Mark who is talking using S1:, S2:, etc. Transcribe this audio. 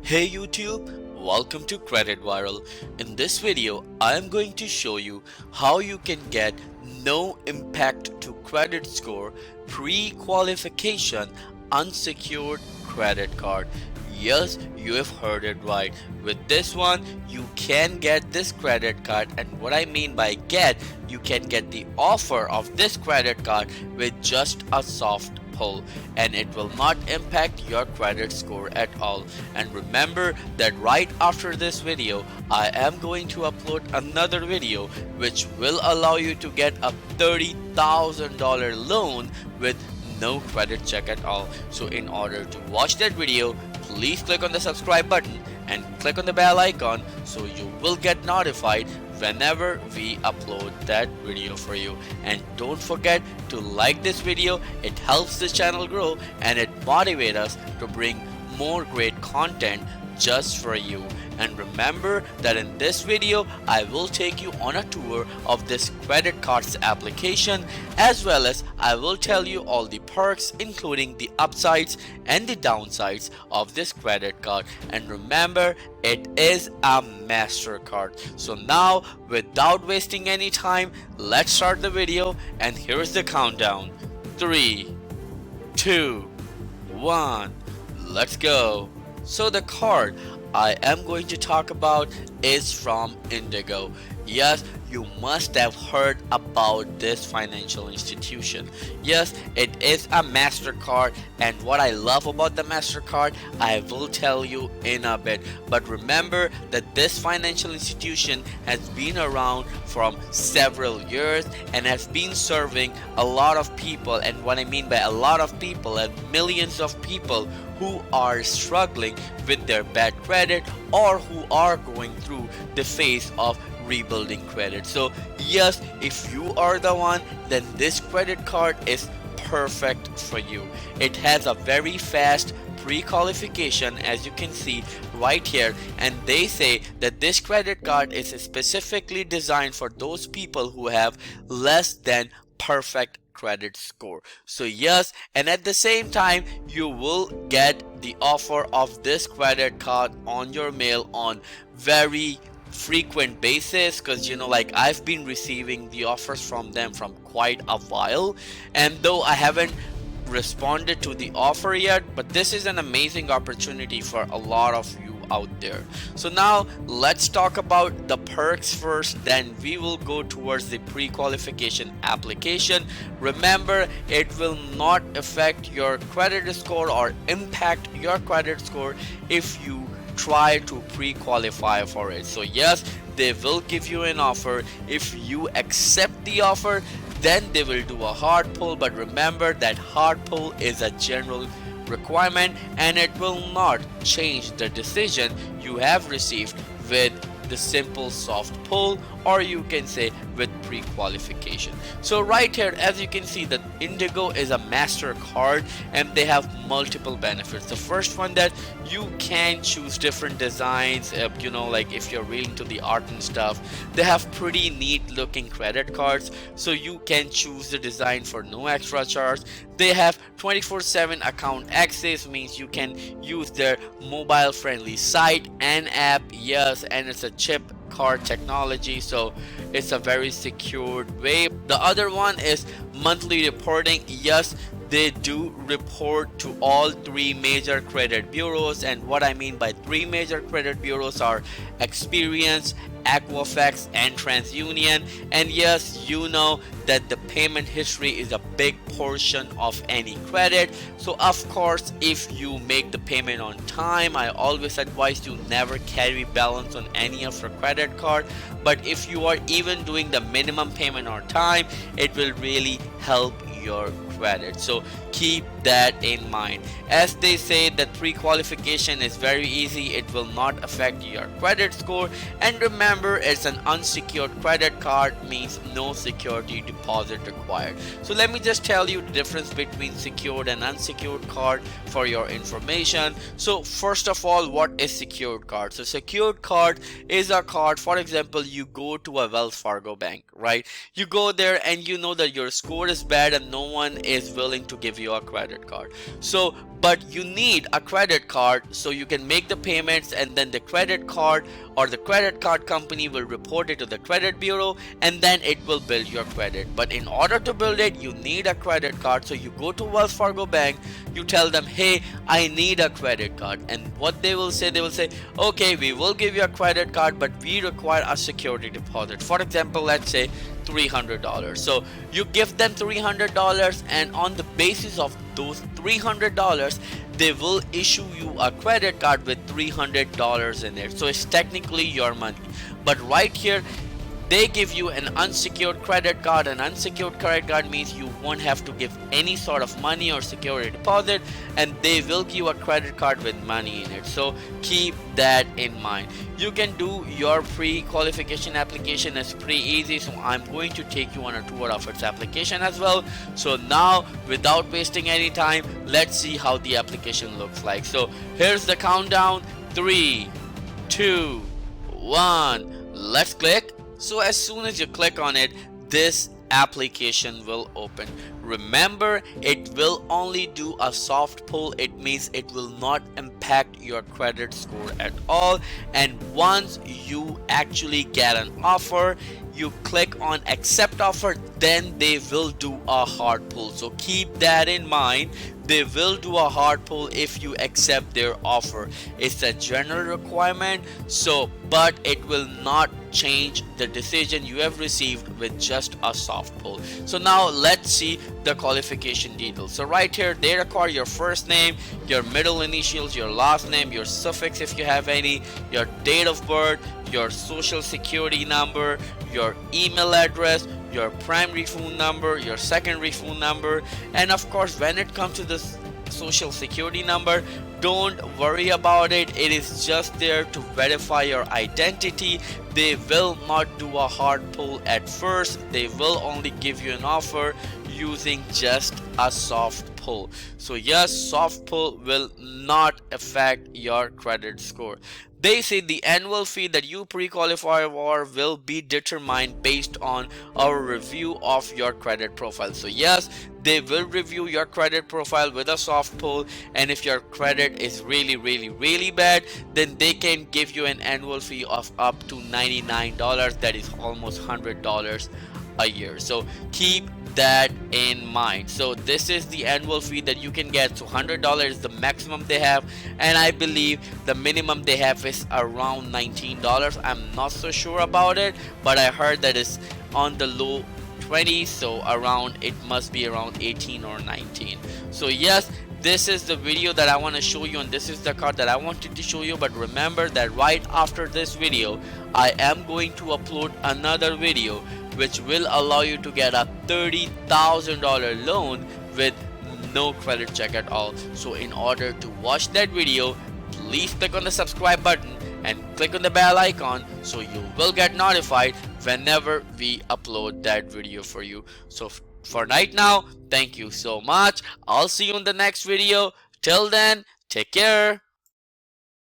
S1: Hey YouTube, welcome to Credit Viral. In this video, I am going to show you how you can get no impact to credit score pre-qualification unsecured credit card. Yes, you have heard it right. With this one, you can get this credit card, and what I mean by get, you can get the offer of this credit card with just a soft pull, and it will not impact your credit score at all. And remember that right after this video, I am going to upload another video which will allow you to get a $30,000 loan with no credit check at all. So in order to watch that video, please click on the subscribe button and click on the bell icon so you will get notified whenever we upload that video for you. And don't forget to like this video. It helps the channel grow and it motivates us to bring more great content just for you. And remember that in this video I will take you on a tour of this credit cards application, as well as I will tell you all the perks, including the upsides and the downsides of this credit card. And remember, it is a Mastercard. So now, without wasting any time, let's start the video, and here's the countdown. 3, 2, 1, let's go. So the card I am going to talk about is from Indigo. Yes, you must have heard about this financial institution. Yes, it is a Mastercard, and what I love about the Mastercard I will tell you in a bit. But remember that this financial institution has been around from several years and has been serving a lot of people, and what I mean by a lot of people, and millions of people who are struggling with their bad credit or who are going through the phase of rebuilding credit. So yes, if you are the one, then this credit card is perfect for you. It has a very fast pre-qualification, as you can see right here, and they say that this credit card is specifically designed for those people who have less than perfect credit score. So yes, and at the same time you will get the offer of this credit card on your mail on very frequent basis, because like I've been receiving the offers from them from quite a while, and though I haven't responded to the offer yet, but this is an amazing opportunity for a lot of you out there. So now let's talk about the perks first, then we will go towards the pre-qualification application. Remember, it will not affect your credit score or impact your credit score if you try to pre-qualify for it. So yes, they will give you an offer. If you accept the offer, then they will do a hard pull, but remember that hard pull is a general requirement and it will not change the decision you have received with the simple soft pull, or you can say with pre-qualification. So right here, as you can see, that Indigo is a Mastercard and they have multiple benefits. The first one, that you can choose different designs, like if you're really into the art and stuff, they have pretty neat looking credit cards, so you can choose the design for no extra charge. They have 24/7 account access, means you can use their mobile friendly site and app. Yes, and it's a chip card technology, so it's a very secured way. The other one is monthly reporting. Yes, they do report to all three major credit bureaus, and what I mean by three major credit bureaus are Experience, Equifax, and TransUnion. And yes, you know that the payment history is a big portion of any credit. So of course, if you make the payment on time, I always advise you never carry balance on any of your credit card. But if you are even doing the minimum payment on time, it will really help your credit. So keep that in mind. As they say that pre-qualification is very easy, it will not affect your credit score. And remember, it's an unsecured credit card, means no security deposit required. So let me just tell you the difference between secured and unsecured card for your information. So first of all, what is secured card? So secured card is a card, for example, you go to a Wells Fargo bank, right? You go there and you know that your score is bad and no one is willing to give you a credit card. So but you need a credit card so you can make the payments, and then the credit card or the credit card company will report it to the credit bureau, and then it will build your credit. But in order to build it, you need a credit card. So you go to Wells Fargo Bank, you tell them, hey, I need a credit card, and what they will say, okay, we will give you a credit card, but we require a security deposit. For example, let's say $300. So you give them $300, and on the basis of those $300, they will issue you a credit card with $300 in it. So it's technically your money. But right here, they give you an unsecured credit card. An unsecured credit card means you won't have to give any sort of money or security deposit, and they will give you a credit card with money in it. So keep that in mind. You can do your pre-qualification application. It's pretty easy, so I'm going to take you on a tour of its application as well. So now, without wasting any time, let's see how the application looks like. So here's the countdown. 3, 2, 1. Let's click. So as soon as you click on it, this application will open. Remember, it will only do a soft pull. It means it will not impact your credit score at all. And once you actually get an offer, you click on accept offer, then they will do a hard pull. So keep that in mind. They will do a hard pull if you accept their offer. It's a general requirement, so but it will not change the decision you have received with just a soft pull. So now let's see the qualification details. So right here, they require your first name, your middle initials, your last name, your suffix if you have any, your date of birth, your social security number, your email address, your primary phone number, your secondary phone number, and of course when it comes to the social security number, don't worry about it. It is just there to verify your identity. They will not do a hard pull at first. They will only give you an offer using just a soft pull. So yes, soft pull will not affect your credit score. They say the annual fee that you pre-qualify for will be determined based on our review of your credit profile. So yes, they will review your credit profile with a soft pull, and if your credit is really bad, then they can give you an annual fee of up to $99. That is almost $100 a year. So keep that in mind. So this is the annual fee that you can get. So $100 is the maximum they have, and I believe the minimum they have is around $19. I'm not so sure about it, but I heard that it's on the low 20s, so around, it must be around 18 or 19. So yes, this is the video that I want to show you, and this is the card that I wanted to show you. But remember that right after this video, I am going to upload another video which will allow you to get a $30,000 loan with no credit check at all. So in order to watch that video, please click on the subscribe button and click on the bell icon so you will get notified whenever we upload that video for you. So for right now, thank you so much. I'll see you in the next video. Till then, take care.